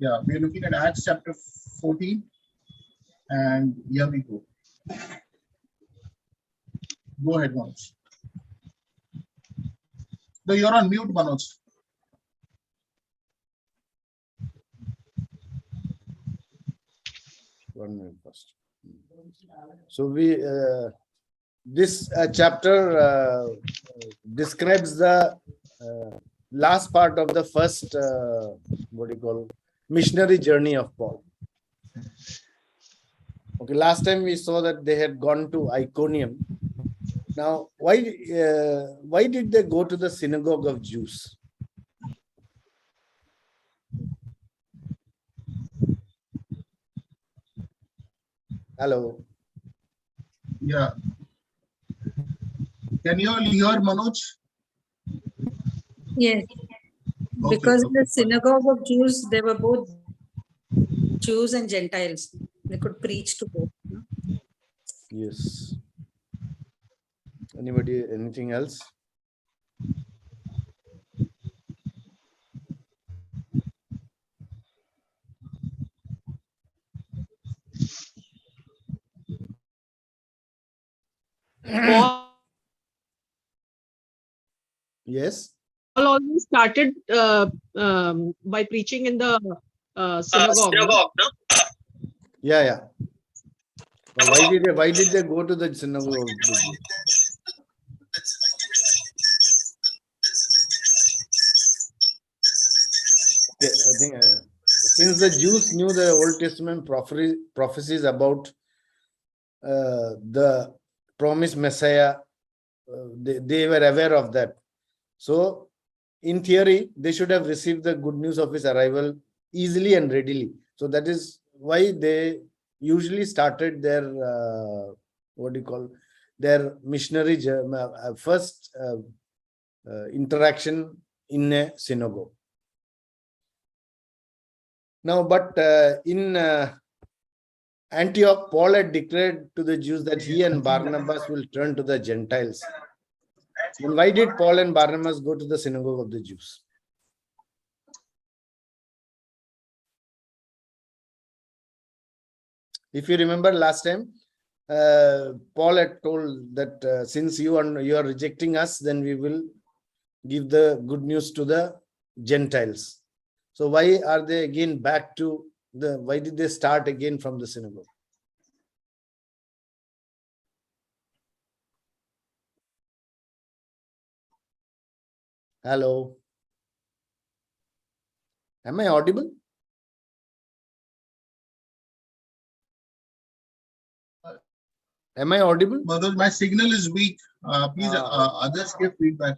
Yeah, we're looking at Acts chapter 14, and here we go. Go ahead, Manoj. No, you're on mute, Manoj. One minute first. So we this chapter describes the last part of the first missionary journey of Paul. Okay, last time we saw that they had gone to Iconium. Now, why did they go to the synagogue of Jews? Hello. Yeah. Can you all hear Manoj? Yes. Okay, Because in okay, the synagogue of Jews, they were both Jews and Gentiles. They could preach to both. No? Yes. Anybody, anything else? Paul Yes. always started by preaching in the synagogue. No? Yeah, yeah. But why did they go to the synagogue? Okay, I think since the Jews knew the Old Testament prophecies about the promised Messiah, they were aware of that. So, in theory, they should have received the good news of his arrival easily and readily. So that is why they usually started their their missionary first interaction in a synagogue. Now, but in Antioch, Paul had declared to the Jews that he and Barnabas will turn to the Gentiles. And why did Paul and Barnabas go to the synagogue of the Jews? If you remember last time, Paul had told that since you are rejecting us, then we will give the good news to the Gentiles. So why are they again back to why did they start again from the synagogue? Hello. Am I audible? Am I audible? Manoj, my signal is weak. Please, others give feedback.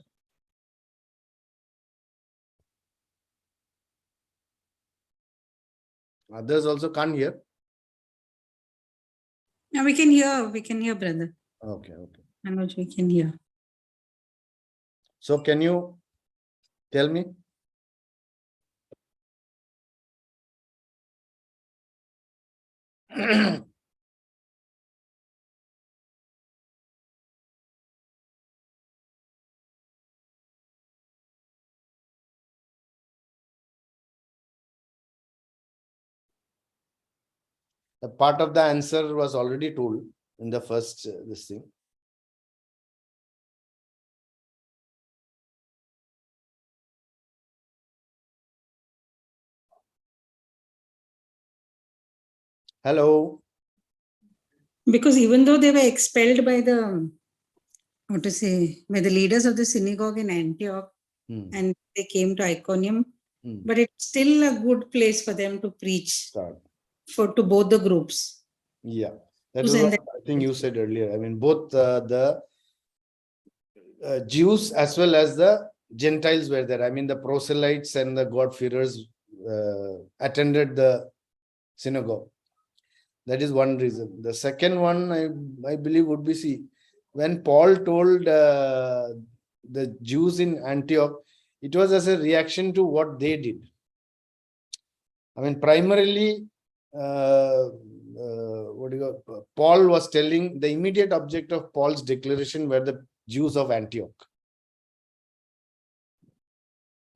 Others also can't hear. Yeah, we can hear, brother. Okay, okay. Manoj, we can hear. So can you tell me? A part of the answer was already told in the first this thing. Hello. Because even though they were expelled by the leaders of the synagogue in Antioch, and they came to Iconium, but it's still a good place for them to preach to both the groups. Yeah, that is what I think you said earlier. I mean, both the Jews as well as the Gentiles were there. I mean, the proselytes and the God-fearers attended the synagogue. That is one reason. The second one, I believe, would be when Paul told the Jews in Antioch, it was as a reaction to what they did. I mean, primarily, Paul was telling the immediate object of Paul's declaration were the Jews of Antioch.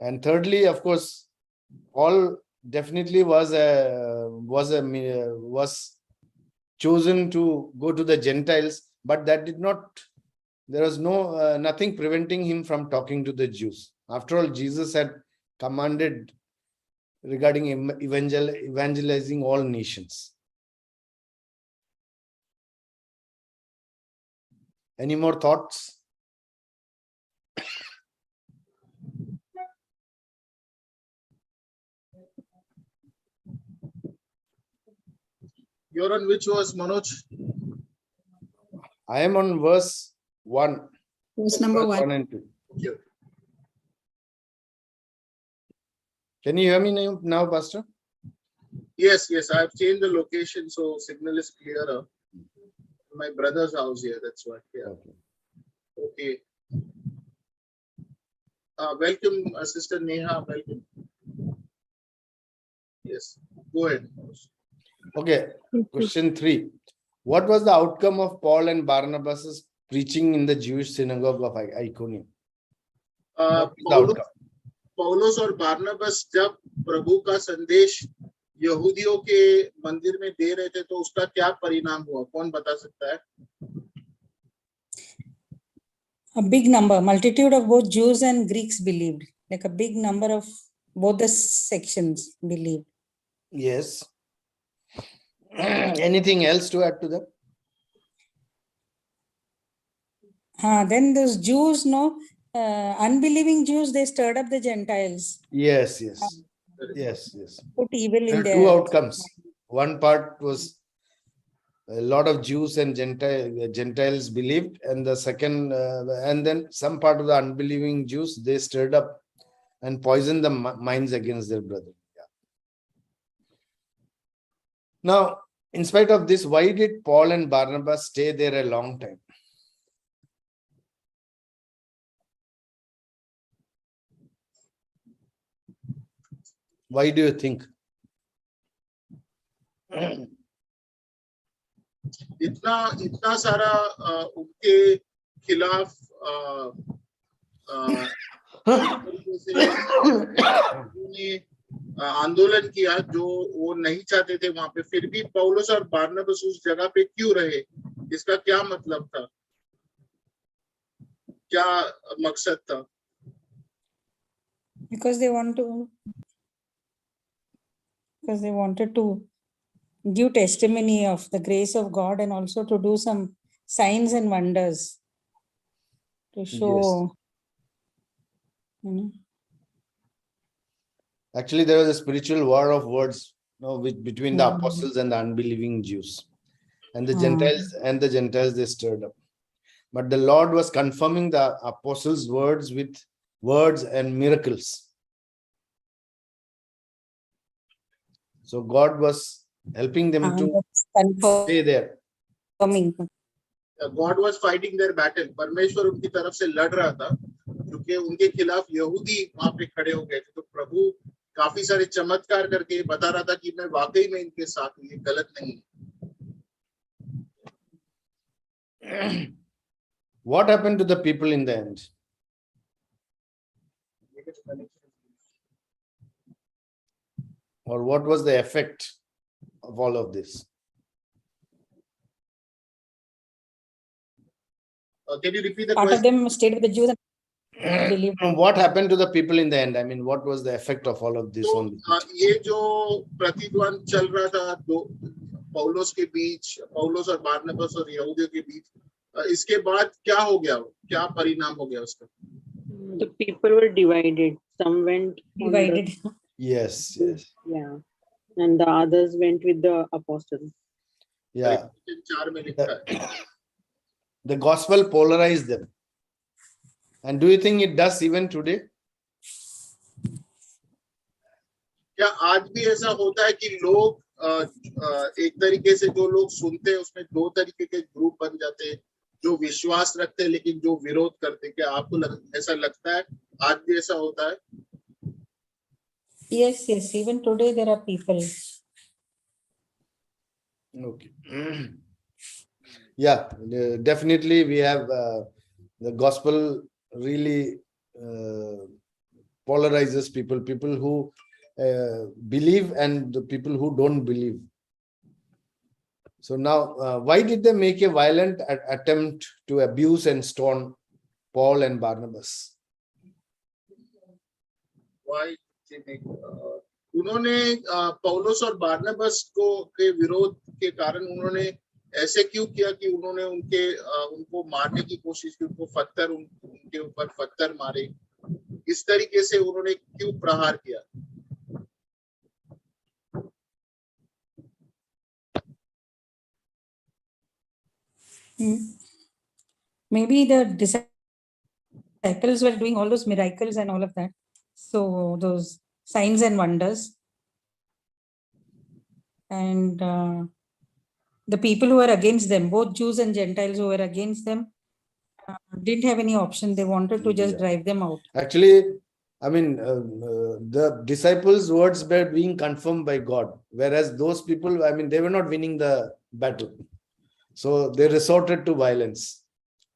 And thirdly, of course, Paul definitely was chosen to go to the Gentiles, but that did not. There was nothing preventing him from talking to the Jews. After all, Jesus had commanded regarding evangelizing all nations. Any more thoughts? You're on which verse, Manoj? I am on verse 1. Verse number 1. 1 and 2. Okay. Can you hear me now, Pastor? Yes, I've changed the location so signal is clearer. My brother's house here, that's why. Yeah. Okay. Welcome, Sister Neha. Welcome. Yes, go ahead. Okay, question 3. What was the outcome of Paul and Barnabas' preaching in the Jewish synagogue of Iconium? पौलुस और बारनबास जब प्रभु का संदेश यहूदियों के मंदिर में दे रहे थे तो उसका क्या परिणाम हुआ? कौन बता सकता है? A big number, multitude of both Jews and Greeks believed. Like a big number of both the sections believed. Yes. Anything else to add to that? Then those Jews, unbelieving Jews, they stirred up the Gentiles. Yes. Put evil in There are two outcomes. One part was a lot of Jews and Gentiles believed, and the second, and then some part of the unbelieving Jews, they stirred up and poisoned the minds against their brother. Yeah. Now, in spite of this, why did Paul and Barnabas stay there a long time? Why do you think? इतना सारा उनके खिलाफ आंदोलन किया जो वो नहीं चाहते थे वहां पे, फिर भी पौलुस और बारनबास उस जगह पे क्यों रहे? इसका क्या मतलब था? क्या मकसद था? Because they wanted to give testimony of the grace of God and also to do some signs and wonders to show. Yes. Actually, there was a spiritual war of words between the apostles and the unbelieving Jews. And the Gentiles, they stirred up. But the Lord was confirming the apostles' words with words and miracles. So God was helping them to stay there. God was fighting their battle. परमेश्वर उनकी तरफ से लड़ रहा था क्योंकि उनके खिलाफ यहूदी वहां पे खड़े हो गए थे। तो प्रभु काफी सारे चमत्कार करके बता रहा था कि मैं वाकई में इनके साथ हूं, ये गलत नहीं है। What happened to the people in the end? Or what was the effect of all of this? Can you repeat the Part question? of them stayed with the Jews and believed. What happened to the people in the end? I mean, what was the effect of all of this? तो ये जो प्रतिद्वंद चल रहा था पौलुस के बीच, पौलुस और बारनबास और यहूदियों के बीच, इसके बाद क्या हो गया? क्या परिणाम हो गया उसका? The people were divided. Some went divided. Yes. Yeah, and the others went with the apostles. Yeah. 4 में लिखा है. The gospel polarized them. And do you think it does even today? क्या आज भी ऐसा होता है कि लोग एक तरीके से जो लोग सुनते हैं उसमें दो तरीके के ग्रुप बन जाते हैं, जो विश्वास रखते हैं लेकिन जो विरोध करते हैं? क्या आपको ऐसा लगता है आज भी ऐसा होता है? Yes, even today there are people. Okay. Yeah, definitely we have the gospel really polarizes people who believe and the people who don't believe. So now, why did they make a violent attempt to abuse and stone Paul and Barnabas? Why उन्होंने पौलुस और बारनबास को के विरोध के कारण उन्होंने ऐसे क्यों किया कि उन्होंने उनको मारने की कोशिश की, उनके ऊपर पत्थर मारे, इस तरीके से उन्होंने क्यों प्रहार किया? Maybe the disciples were doing all those miracles and all of that. So those signs and wonders. And the people who were against them, both Jews and Gentiles who were against them, didn't have any option. They wanted to just drive them out. Actually, I mean, the disciples' words were being confirmed by God, whereas those people, I mean, they were not winning the battle. So they resorted to violence,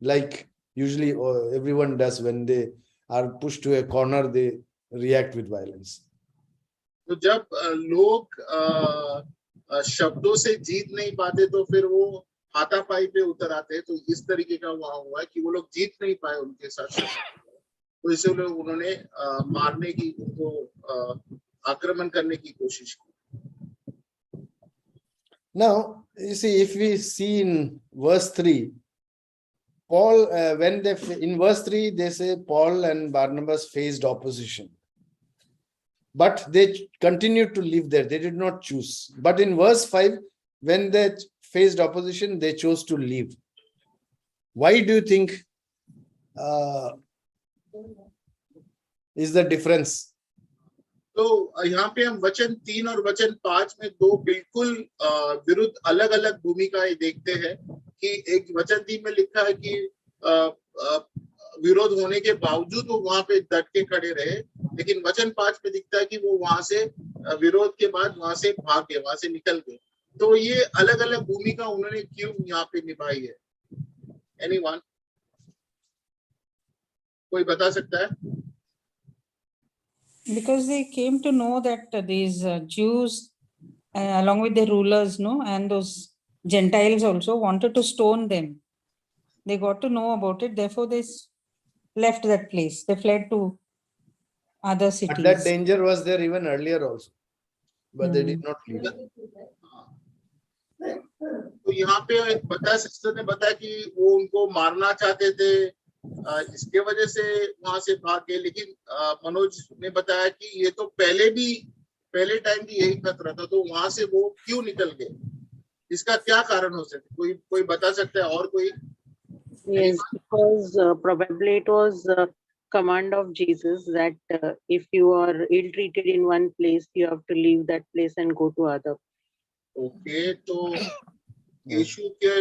like usually everyone does when they are pushed to a corner, they react with violence. तो जब लोग शब्दों से जीत नहीं पाते तो फिर वो हाथापाई पे उतर आते हैं, तो इस तरीके का वहां हुआ कि वो लोग जीत नहीं पाए उनके साथ, तो इसलिए उन्होंने मारने की, उनको आक्रमण करने की कोशिश की. Now, you see, if we see in verse 3, Paul, in verse 3, they say Paul and Barnabas faced opposition. But they continued to live there. They did not choose. But in verse 5, when they faced opposition, they chose to leave. Why do you think is the difference? तो यहाँ पे हम वचन 3 और वचन 5 में दो बिल्कुल विरुद्ध अलग अलग भूमिकाएं देखते हैं कि एक वचन 3 में लिखा है कि विरोध होने के बावजूद वो वहां पे डट के खड़े रहे, लेकिन वचन 5 में दिखता है कि वो वहां से विरोध के बाद वहां से भाग गए, वहां से निकल गए. तो ये अलग अलग भूमिका उन्होंने क्यों यहाँ पे निभाई है? एनीवन, कोई बता सकता है? Because they came to know that these Jews, along with the rulers, and those Gentiles also wanted to stone them. They got to know about it. Therefore, they left that place. They fled to other cities. But that danger was there even earlier also. But they did not leave. तो यहाँ पे बता, sister ने बताया कि वो उनको मारना चाहते थे, इसके वजह से वहां से भाग गए, लेकिन मनोज ने बताया कि ये तो पहले टाइम भी यही खतरा था, तो वहां से वो क्यों निकल गए? इसका क्या कारण हो सकता है? कोई बता सकता है? और कोई? Yes, because probably it was command of Jesus that if you are ill-treated in one place, you have to leave that place and go to other. Okay, तो यीशु के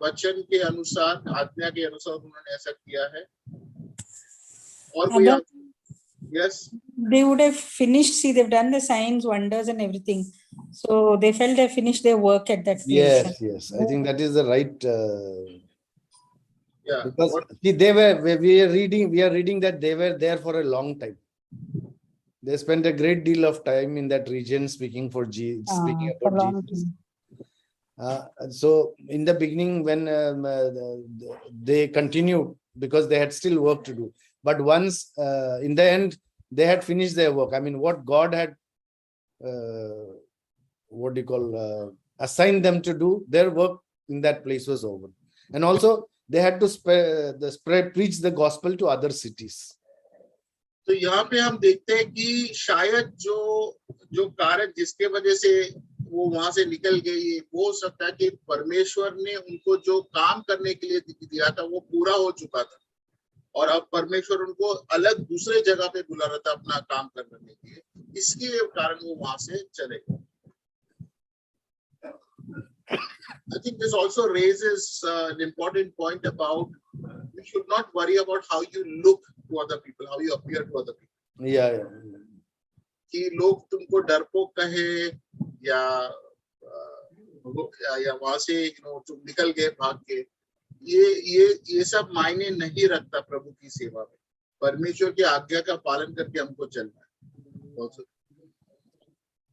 वचन के अनुसार, आज्ञा के अनुसार उन्होंने ऐसा किया है. और कोई? Yes, they would have finished. See, they've done the signs, wonders, and everything. So they felt they finished their work at that place. Yes. I think that is the right. yeah. Because see, we are reading that they were there for a long time. They spent a great deal of time in that region speaking about Jesus. So in the beginning, when they continued, because they had still work to do. But once in the end, they had finished their work. I mean, what God had, assigned them to do, their work in that place was over. And also, they had to preach the gospel to other cities. तो यहाँ पे हम देखते हैं कि शायद जो कारण जिसके वजह से वो वहां से निकल गए, वो हो सकता है कि परमेश्वर ने उनको जो काम करने के लिए दिया था वो पूरा हो चुका था, और अब परमेश्वर उनको अलग दूसरे जगह पे बुला रहा था अपना काम करने के लिए, इसके कारण वो वहां से चले गए. I think this also raises an important point about you should not worry about how you look to other people, how you appear to other people. Yeah. कि लोग तुमको डरपोक कहे या वहां से तुम निकल गए भाग के, ये सब मायने नहीं रखता प्रभु की सेवा में. परमेश्वर की आज्ञा का पालन करके हमको चलना है.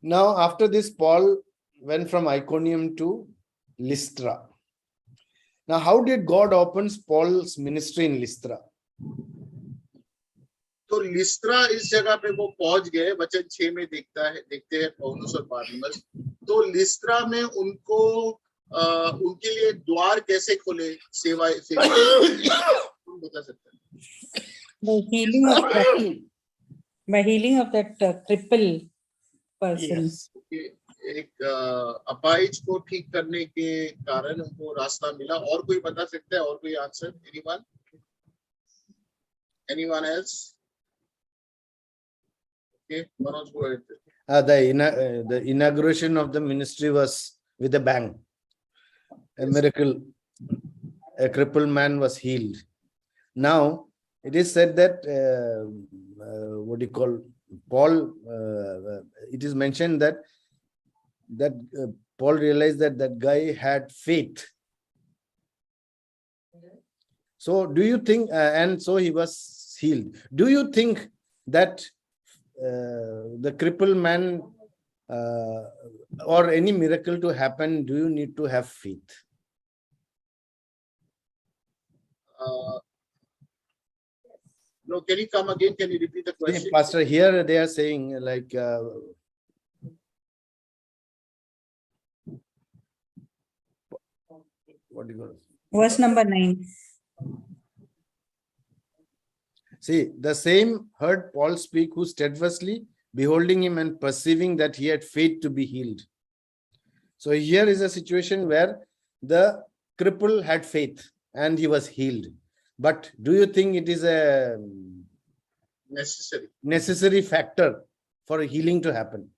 Now, after this, Paul went from Iconium to Lystra. Now, how did God open Paul's ministry in Lystra? तो लिस्त्रा इस जगह पे वो पहुंच गए, वचन 6 में देखते हैं पौलुस और बारनबास। तो लिस्त्रा में उनको उनके लिए द्वार कैसे खोले सेवा बता सकते हैं? By healing of that cripple person. Yes. एक अपाहिज को ठीक करने के कारण उनको रास्ता मिला। और कोई बता सकता है? और कोई answer? Anyone else? Okay, Manoj, go ahead. The inauguration of the ministry was with a bang. A miracle. A crippled man was healed. Now, it is said that, Paul, it is mentioned that Paul realized that guy had faith. So do you think, and so he was healed. Do you think that the crippled man or any miracle to happen, do you need to have faith? No, can you come again? Can you repeat the question? Pastor, here they are saying like, what do you call? Verse number 9. See, the same heard Paul speak, who steadfastly beholding him and perceiving that he had faith to be healed. So here is a situation where the cripple had faith and he was healed. But do you think it is a necessary factor for healing to happen?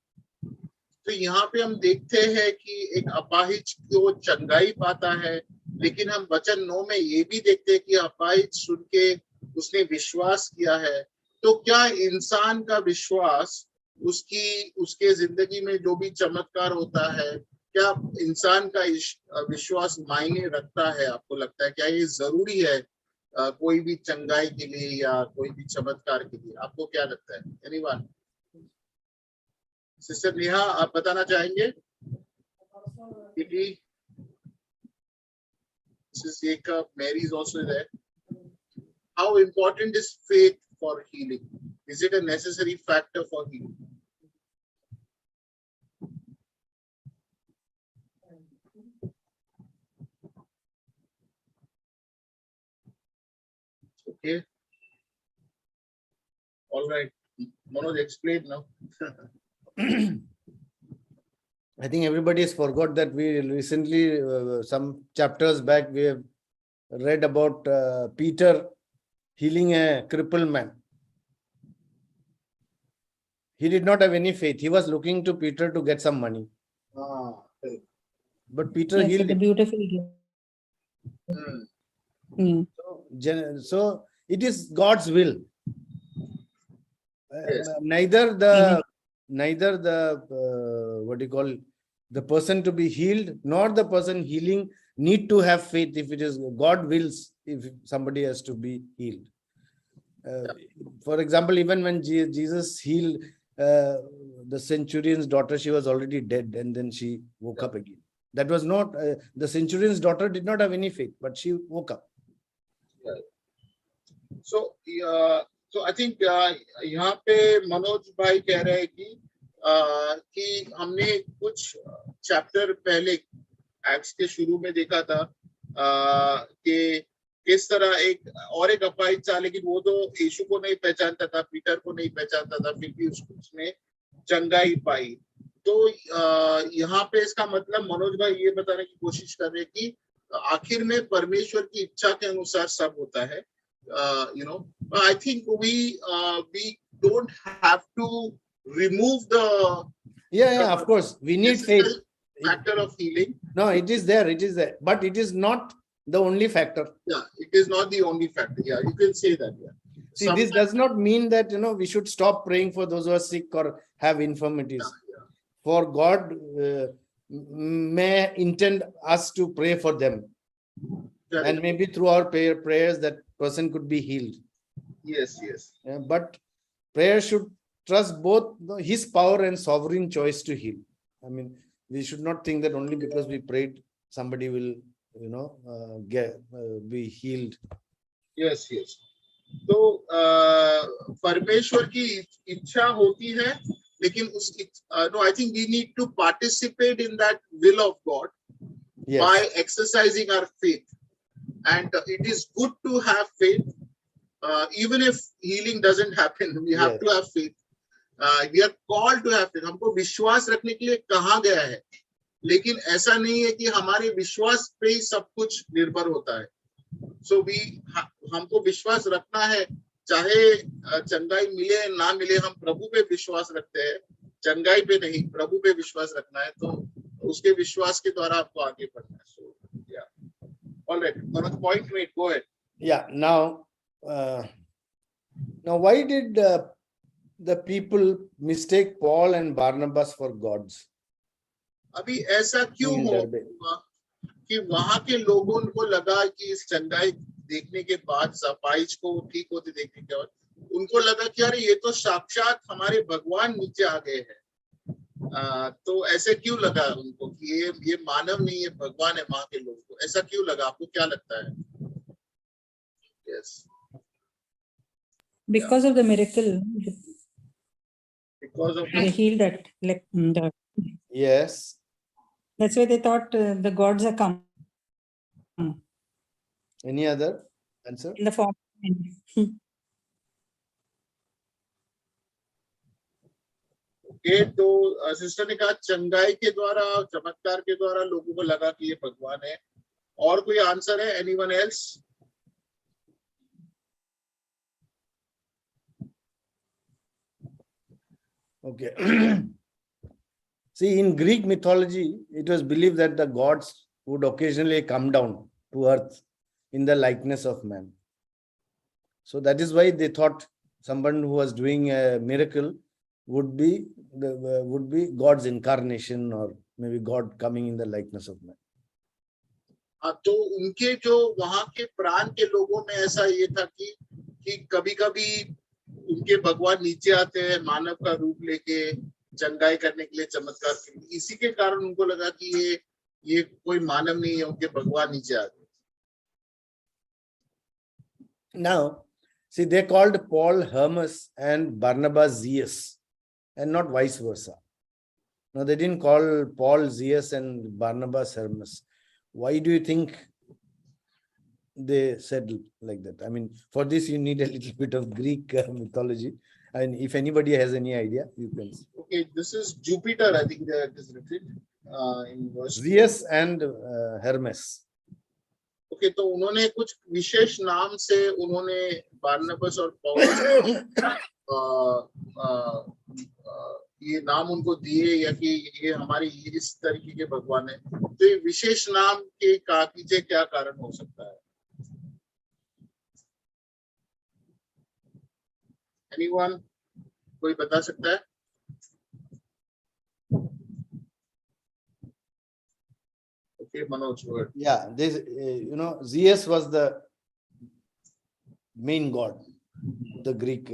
तो यहाँ पे हम देखते हैं कि एक अपाहिज को चंगाई पाता है, लेकिन हम वचन 9 में ये भी देखते हैं कि अपाहिज सुन के उसने विश्वास किया है। तो क्या इंसान का विश्वास उसके जिंदगी में जो भी चमत्कार होता है, क्या इंसान का विश्वास मायने रखता है? आपको लगता है क्या ये जरूरी है कोई भी चंगाई के लिए या कोई भी चमत्कार के लिए? आपको क्या लगता है? एनीवन? सिस्टर नेहा, आप बताना चाहेंगे? Mrs. Jacob, Mary is also there. How important is faith for healing? Is it a necessary factor for healing? Okay. All right. Manoj, explain now. I think everybody has forgot that we recently, some chapters back, we have read about Peter healing a crippled man. He did not have any faith. He was looking to Peter to get some money. But Peter healed him. Beautiful. So it is God's will. Yes. Neither the the person to be healed nor the person healing need to have faith. If it is God wills, if somebody has to be healed. For example, even when Jesus healed the centurion's daughter, she was already dead and then she woke up again. That was not, the centurion's daughter did not have any faith, but she woke up. So I think यहाँ पे मनोज भाई कह रहे हैं कि हमने कुछ chapter पहले एक्ट्स के शुरू में देखा था कि किस तरह एक अपाहिज था, लेकिन वो तो यीशु को नहीं पहचानता था, पीटर को नहीं पहचानता था, फिर भी उसने चंगाई पाई। तो यहाँ पे इसका मतलब मनोज भाई ये बताने की कोशिश कर रहे हैं कि आखिर में परमेश्वर की इच्छा के अनुसार सब होता है। I think we don't have to remove the of course we need faith factor of healing. No, it is there, but it is not the only factor. Yeah, it is not the only factor. Yeah, you can say that. Yeah. See, this does not mean that we should stop praying for those who are sick or have infirmities. For God may intend us to pray for them, and maybe through our prayers that person could be healed. Yes. But prayer should trust both his power and sovereign choice to heal. I mean, we should not think that only because we prayed, somebody will, be healed. Yes, yes. तो परमेश्वर की इच्छा होती है, लेकिन उस no, I think we need to participate in that will of God by exercising our faith. And it is good to have faith, even if healing doesn't happen. We have to have faith. We are called to have faith. हमको विश्वास रखने के लिए कहा गया है, लेकिन ऐसा नहीं है कि हमारे विश्वास पे ही सब कुछ निर्भर होता है. So हमको विश्वास रखना है, चाहे चंगाई मिले ना मिले, हम प्रभु पे विश्वास रखते हैं, चंगाई पे नहीं, प्रभु पे विश्वास रखना है. तो उसके विश्वास के द्वारा आपको आगे बढ़ना है. So yeah, all right. On a point made, go ahead. Yeah. Now why did the people mistake Paul and Barnabas for gods? अभी ऐसा क्यों हुआ कि वहां के लोगों को लगा कि इस चंगाई देखने के बाद, सफाइज को ठीक होते देखने के बाद उनको लगा कि अरे ये तो साक्षात हमारे भगवान नीचे आ गए हैं. तो ऐसे क्यों लगा उनको कि ये मानव नहीं है, भगवान है वहां के लोगों को? ऐसा क्यों लगा? आपको क्या लगता है? Yes. Because of the miracle. Because of They healed that. Yes. That's why they thought the gods are come Any other answer? in the form. Okay, तो सिस्टर ने कहा चंगाई के द्वारा, चमत्कार के द्वारा लोगों को लगा कि ये भगवान है. और कोई आंसर है? Anyone else? Okay. See, in Greek mythology, it was believed that the gods would occasionally come down to earth in the likeness of man. So that is why they thought someone who was doing a miracle would be God's incarnation, or maybe God coming in the likeness of man. तो उनके जो वहां के प्रांत के लोगों में ऐसा ये था कि कभी-कभी उनके भगवान नीचे आते हैं मानव का रूप लेके, चंगाई करने के लिए, चमत्कार के लिए. इसी के कारण उनको लगा कि ये कोई मानव नहीं है, उनके भगवान नीचे आ गए. Now, see, they called Paul Hermas and Barnabas Zeus, and not vice versa. No, they didn't call Paul Zeus and Barnabas Hermas. Why do you think they said like that? I mean, for this you need a little bit of Greek mythology. And if anybody has any idea, you can. Okay, this is Jupiter, I think that is written in verse. Zeus and Hermes. Okay, तो उन्होंने कुछ विशेष नाम से उन्होंने बारनबास और पौलुस ये नाम उनको दिए, या कि ये हमारे इस तरीके के भगवान है. तो ये विशेष नाम के पीछे क्या कारण हो सकता है? Anyone? कोई बता सकता है? Okay, Manoj, go ahead. Yeah, this Zeus was the main god, the Greek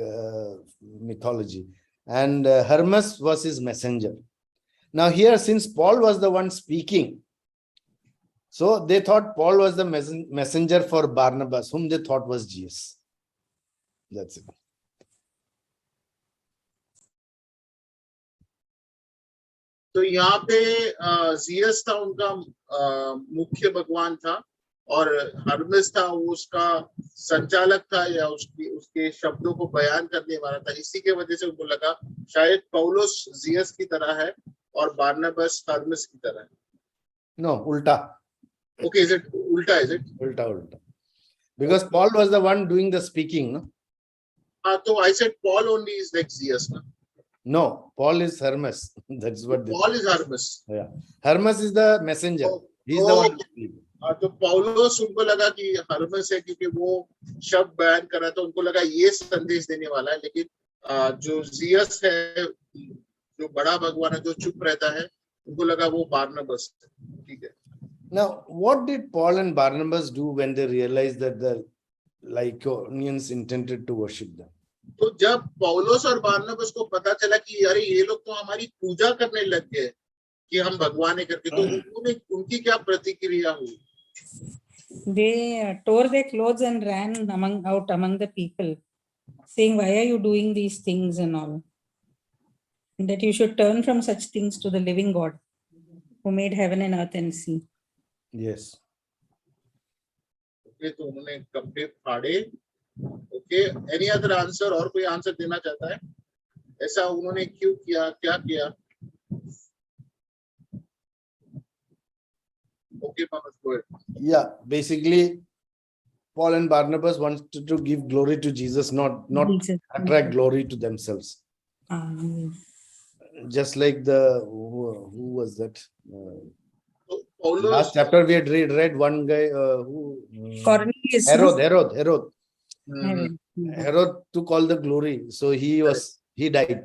mythology, and Hermes was his messenger. Now here, since Paul was the one speaking, so they thought Paul was the messenger for Barnabas, whom they thought was Jesus. That's it. तो यहाँ पे Jesus था उनका मुख्य भगवान था, और Hermès था वो उसका संचालक था, या उसके शब्दों को बयान करने वाला था. इसी के वजह से उनको लगा शायद पौलुस जियस की तरह है और बारनबास हर्मेस की तरह है. No, ulta. Okay, is it ulta? Is it Ulta. Because Paul was the one doing the speaking, no? So I said Paul only is like Zeus, na? No, Paul is Hermes. That's what. Paul is Hermes. Yeah, Hermes is the messenger. He's the one. तो पौलुस उनको लगा कि Hermès है, क्योंकि वो शब्द बयान कर रहा था, उनको लगा ये संदेश देने वाला है. लेकिन जो जियस है, जो बड़ा भगवान है, जो चुप रहता है, उनको लगा वो बारनबास है. ठीक है. Now, what did Paul and Barnabas do when they realized that the Iconians intended to worship them? तो जब पौलुस और बारनबास को पता चला कि अरे ये लोग तो हमारी पूजा करने लग गए कि हम भगवान है करके, तो उन्होंने उनकी क्या प्रतिक्रिया हुई? They tore their clothes and ran out among the people, saying, "Why are you doing these things and all? And that you should turn from such things to the living God, who made heaven and earth and sea." Yes. Okay, तो उन्होंने कपड़े फाड़े. Okay, any other answer? और कोई answer देना चाहता है? ऐसा उन्होंने क्यों किया, क्या किया? Okay, Yeah, basically Paul and Barnabas wanted to give glory to Jesus, not Jesus. attract glory to themselves. Just like who was that? Last chapter we had read one guy Cornelius. Herod. Herod. Herod took all the glory, so he died.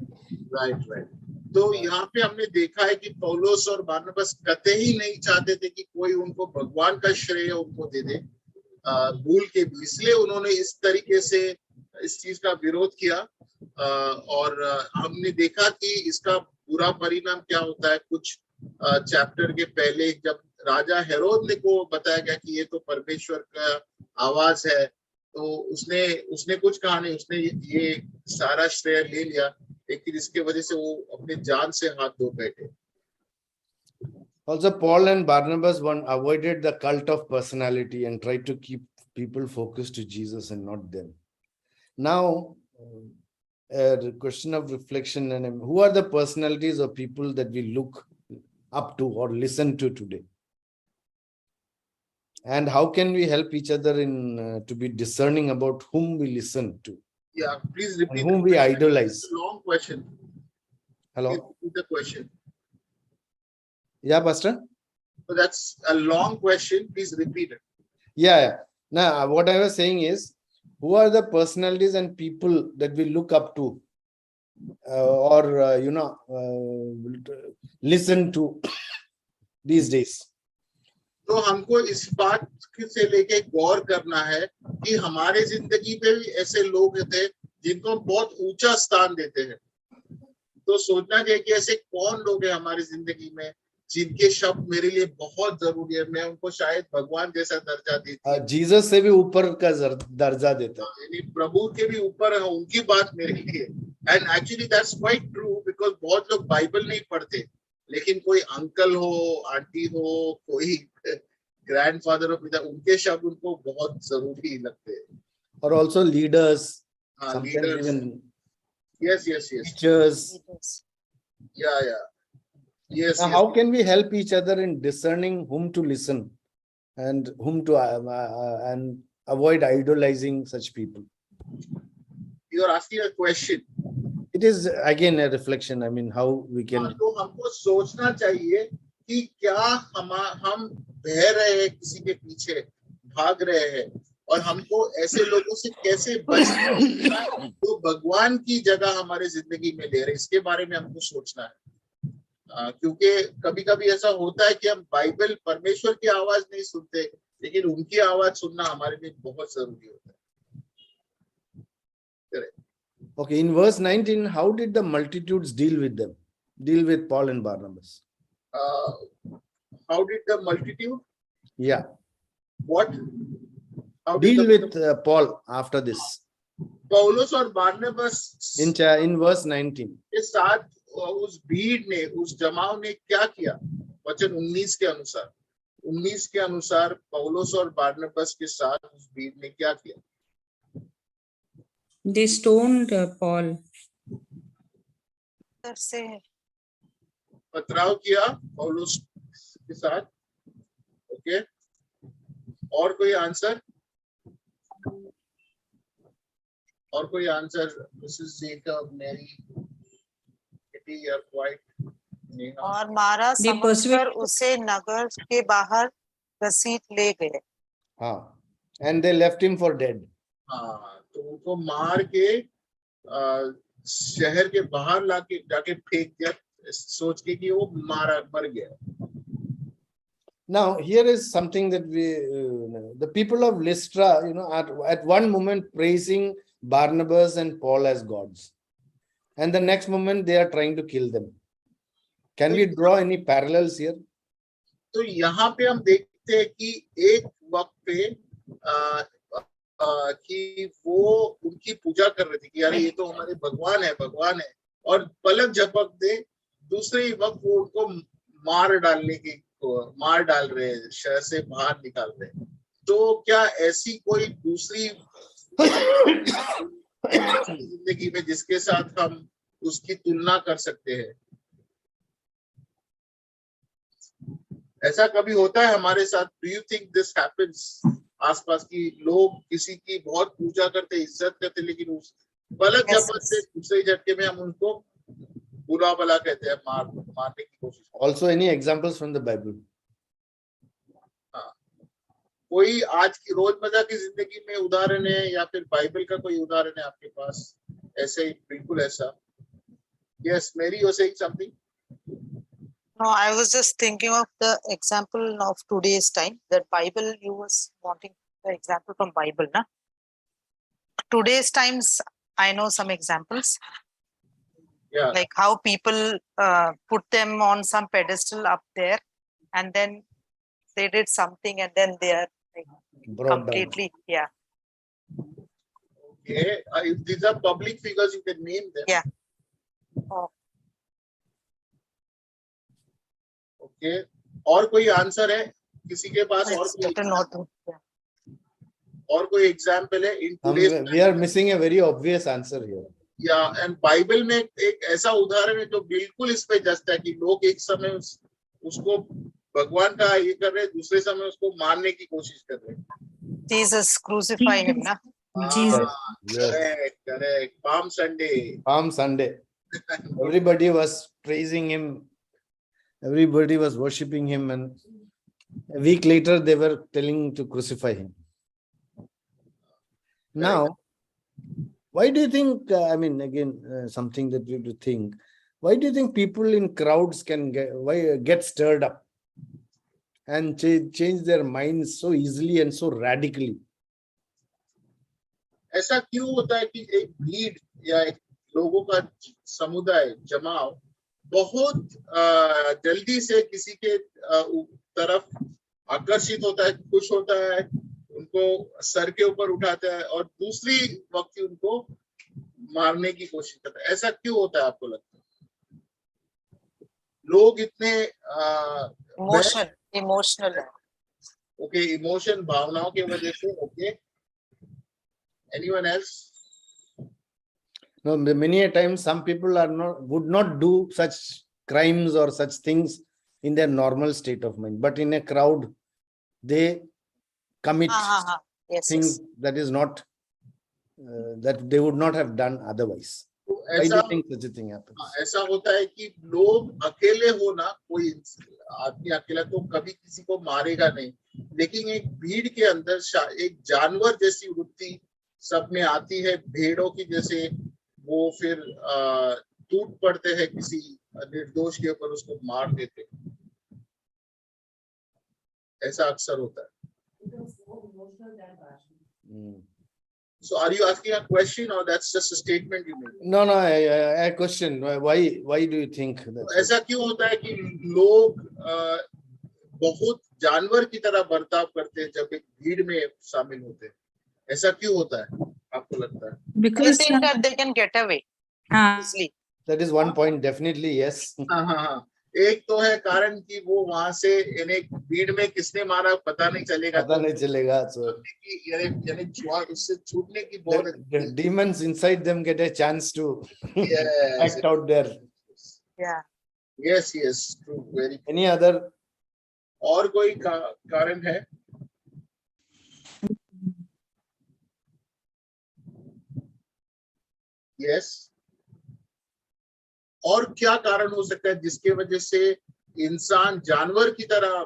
Right. तो यहाँ पे हमने देखा है कि पौलुस और बारनबास कतई ही नहीं चाहते थे कि कोई उनको भगवान का श्रेय उनको दे दे, भूल के भी. इसलिए उन्होंने इस तरीके से इस चीज का विरोध किया. और हमने देखा कि इसका बुरा परिणाम क्या होता है. कुछ चैप्टर के पहले जब राजा हेरोद ने को बताया गया कि ये तो परमेश्वर का आवाज है, तो उसने कुछ कहा नहीं, उसने ये सारा श्रेय ले लिया, लेकिन इसके वजह से वो अपने जान से हाथ धो बैठे. Also, Paul and Barnabas avoided the cult of personality and tried to keep people focused to Jesus and not them. Now, a question of reflection, and who are the personalities or people that we look up to or listen to today? And how can we help each other in to be discerning about whom we listen to? Yeah, please repeat. And whom we idolize. It's a long question. Hello? Please repeat the question. Yeah, Pastor? So that's a long question. Please repeat it. Yeah. Now, what I was saying is, who are the personalities and people that we look up to listen to these days? तो हमको इस बात से लेके गौर करना है कि हमारे जिंदगी पे भी ऐसे लोग थे जिनको हम बहुत ऊंचा स्थान देते हैं. तो सोचना चाहिए कि ऐसे कौन लोग हैं हमारी जिंदगी में जिनके शब्द मेरे लिए बहुत जरूरी है. मैं उनको शायद भगवान जैसा दर्जा देती हूँ. जीसस से भी ऊपर का दर्जा देता है, यानी प्रभु के भी ऊपर है उनकी बात मेरे लिए. And actually that's quite true, because बहुत लोग बाइबल नहीं पढ़ते, लेकिन कोई अंकल हो, आंटी हो, कोई ग्रैंडफादर हो, पिता, उनके शब्द उनको बहुत जरूरी लगते हैं. और also leaders, yes, teachers. Yeah. Yes. Now, how can we help each other in discerning whom to listen and whom to and avoid idolizing such people? You are asking a question. It is again a reflection. I mean, how we can. तो हमको सोचना चाहिए कि क्या हम बह रहे हैं, किसी के पीछे भाग रहे हैं, और हमको ऐसे लोगों से कैसे बचना तो भगवान की जगह हमारे जिंदगी में ले रहे, इसके बारे में हमको सोचना है. क्योंकि कभी कभी ऐसा होता है कि हम बाइबल परमेश्वर की आवाज नहीं सुनते, लेकिन उनकी आवाज सुनना हमारे लिए बहुत जरूरी होता है. Okay, in verse 19, how did the multitudes deal with Paul and Barnabas? How did the multitude? Yeah. What? Deal with Paul after this. पौलुस और बारनबास in verse 19. के साथ उस भीड़ ने, उस जमाव ने क्या किया? वचन 19 के अनुसार पौलुस और बारनबास के साथ उस भीड़ ने क्या किया? They stoned Paul. पथराव किया पौलुस के साथ. ओके, और कोई answer? Mrs Jacob, Mary, Kitty, you are quite. और मारा समझकर उसे नगर के बाहर घसीट ले गए. हाँ, and they left him for dead. हाँ, तो उनको मार के शहर के बाहर जाके फेंक दिया, सोच के कि वो मर गया. Now, here is something that the people of Lystra, at one moment praising Barnabas and Paul as gods. And the next moment they are trying to kill them. Can we draw any parallels here? तो यहाँ पे हम देखते हैं कि एक वक्त पे कि वो उनकी पूजा कर रहे थे कि यार ये तो हमारे भगवान है और पलक झपक दे दूसरे ही वक्त वो उनको मार डाल रहे हैं, शहर से बाहर निकाल रहे हैं। तो क्या ऐसी कोई दूसरी जिंदगी में जिसके साथ हम उसकी तुलना कर सकते हैं? ऐसा कभी होता है हमारे साथ? Do you think this happens आसपास की लोग किसी की बहुत पूजा करते, इज्जत करते, लेकिन उस पलक झपक से दूसरे झटके में हम उनको बुरा भला कहते हैं, मारने की कोशिश। Also, any examples from the Bible? हाँ, कोई आज की रोजमर्रा की जिंदगी में उदाहरण है या फिर बाइबल का कोई उदाहरण है आपके पास? ऐसे ही बिल्कुल ऐसा। Yes, Mary, you're saying something? No, I was just thinking of the example of today's time. That Bible, you was wanting the example from Bible, na? Today's times, I know some examples. Yeah. Like how people put them on some pedestal up there, and then they did something, and then they are like Brought completely, yeah. Okay. If these are public figures, you can name them. Yeah. Oh. Okay. और कोई answer है किसी के पास? It's better not to. Yeah. और कोई example है इन today's We are missing a very obvious answer here. या and Bible में एक ऐसा उदाहरण है जो बिल्कुल इस पे जस्ट है कि लोग एक समय उसको भगवान का ये कर रहे हैं, दूसरे समय उसको मारने की कोशिश कर रहे हैं। Jesus crucify him, na? Correct. Palm Sunday. Everybody was praising him. Everybody was worshipping him, and a week later they were telling to crucify him. Now, why do you think, something that we have to think, why do you think people in crowds can get stirred up and change their minds so easily and so radically? ऐसा क्यों होता है कि एक भीड़ या एक लोगों का समुदाय जमाव बहुत जल्दी से किसी के तरफ आकर्षित होता है, खुश होता है, उनको सर के ऊपर उठाता है और दूसरी वक्त ही उनको मारने की कोशिश करता है? ऐसा क्यों होता है आपको लगता है? लोग इतने इमोशनल है। ओके, इमोशन, भावनाओं की वजह से। Okay, anyone else? No, many a times some people would not do such crimes or such things in their normal state of mind, but in a crowd they commit things that is not that they would not have done otherwise. Why do you think such a thing happens? ऐसा होता है कि लोग अकेले हो ना, कोई आदमी अकेला तो कभी किसी को मारेगा नहीं, लेकिन एक भीड़ के अंदर एक जानवर जैसी वृत्ति सब में आती है, भेड़ों की जैसे, वो फिर टूट पड़ते हैं किसी निर्दोष के ऊपर, उसको मार देते हैं। ऐसा अक्सर होता है। So are you asking a question or that's just a statement you made? No, a question. Why do you think that? ऐसा क्यों होता है कि लोग बहुत जानवर की तरह बर्ताव करते हैं जब एक भीड़ में शामिल होते हैं? ऐसा क्यों होता है आपको लगता है? Because they think that they can get away easily. That is one point, definitely, yes. हाँ। एक तो है कारण कि वो वहां से भीड़ में किसने मारा पता नहीं चलेगा, So उससे छूटने की बहुत the demons inside them get a chance to act out there. Yeah. Yes, true, very. Any other? और कोई कारण है? Yes. और क्या कारण हो सकता है जिसके वजह से इंसान जानवर की तरह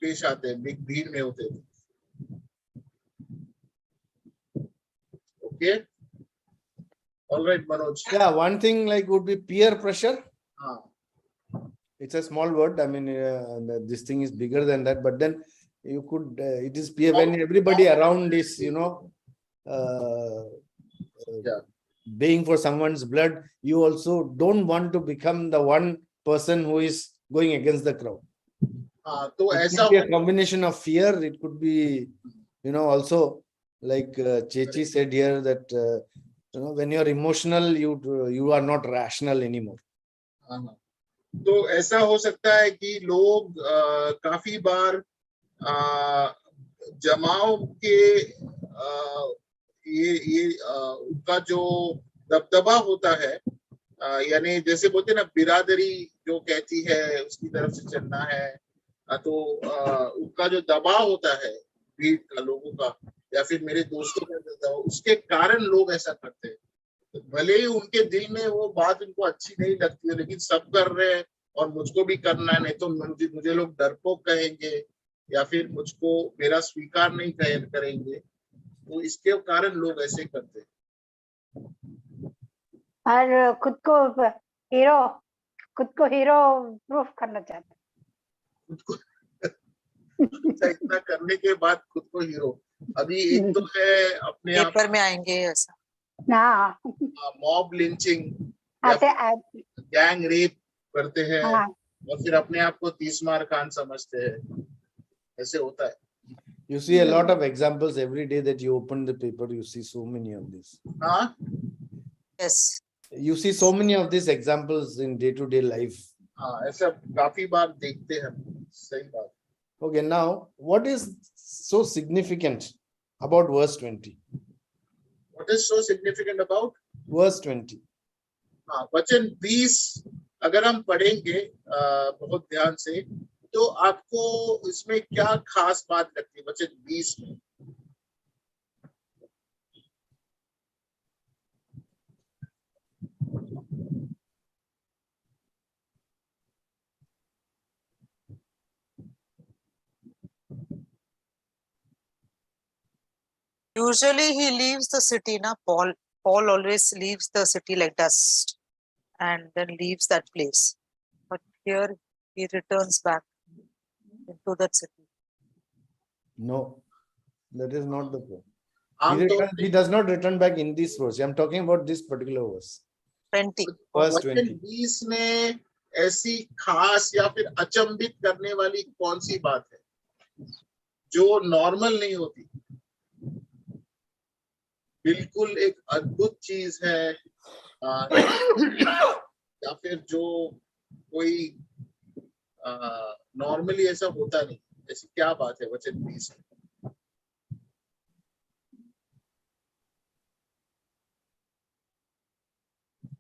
पेश आते हैं, भीड़ में होते हैं? Okay. All right, Manoj. Yeah, one thing would be peer pressure. It's a small word. This thing is bigger than that, but then you could, it is peer when everybody around is, Yeah. baying for someone's blood, you also don't want to become the one person who is going against the crowd. हाँ, तो It ऐसा could be a combination of fear. It could be, also like Chechi said here that, when you're emotional, you are not rational anymore. हाँ, तो ऐसा हो सकता है कि लोग काफी बार जमाव के ये उनका जो दबदबा होता है, यानी जैसे बोलते हैं ना, बिरादरी जो कहती है उसकी तरफ से चलना है, तो उनका जो दबाव होता है भीड़ का, लोगों का, या फिर मेरे दोस्तों का दबाव, उसके कारण लोग ऐसा करते हैं। तो भले ही उनके दिल में वो बात उनको अच्छी नहीं लगती है, लेकिन सब कर रहे हैं और मुझको भी करना है, नहीं तो मुझे लोग डरपोक कहेंगे या फिर मुझको मेरा स्वीकार नहीं करेंगे, तो इसके कारण लोग ऐसे करते हैं। और खुद को हीरो प्रूफ करना चाहते, खुद को इतना करने के बाद खुद को हीरो। अभी एक तो है अपने आप पेपर में आएंगे ऐसा, हाँ, मॉब लिंचिंग, गैंग रेप करते हैं, हाँ, और फिर अपने आप को 30 मार कान समझते हैं, ऐसे होता है। You see a lot of examples every day that you open the paper, you see so many of this. हाँ, yes, You see so many of these examples in day-to-day life. हाँ, ऐसा काफी बार देखते हैं, सही बात। Okay, now what is so significant about verse 20? What is so significant about Verse 20. हाँ, वचन 20 अगर हम पढ़ेंगे बहुत ध्यान से, तो आपको इसमें क्या खास बात लगती है वचन 20 में? usually he leaves the city, na Paul always leaves the city like dust and then leaves that place, but here he returns back into that city. No, that is not the point. आमतौर He does not return back in this verse. I'm talking about this particular verse. 20, Verse वचन 20. 20 में ऐसी खास या फिर अचंभित करने वाली कौन सी बात है जो नॉर्मल नहीं होती? बिल्कुल एक अद्भुत चीज है, या फिर जो कोई नॉर्मली ऐसा होता नहीं, ऐसी क्या बात है वचन 20 में?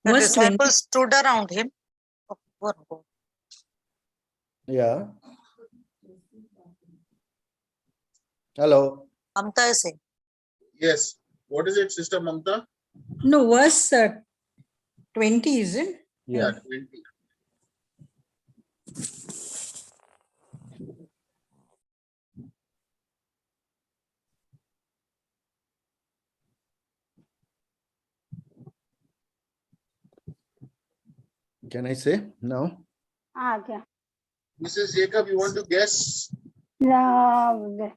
the Verse 20. disciples stood around him. Yeah. Hello. Mamta is saying, Yes, what is it, Sister Mamta? No, verse 20, is it? Yeah, 20. Can I say now? हाँ क्या? Mrs. Jacob, you want to guess? No.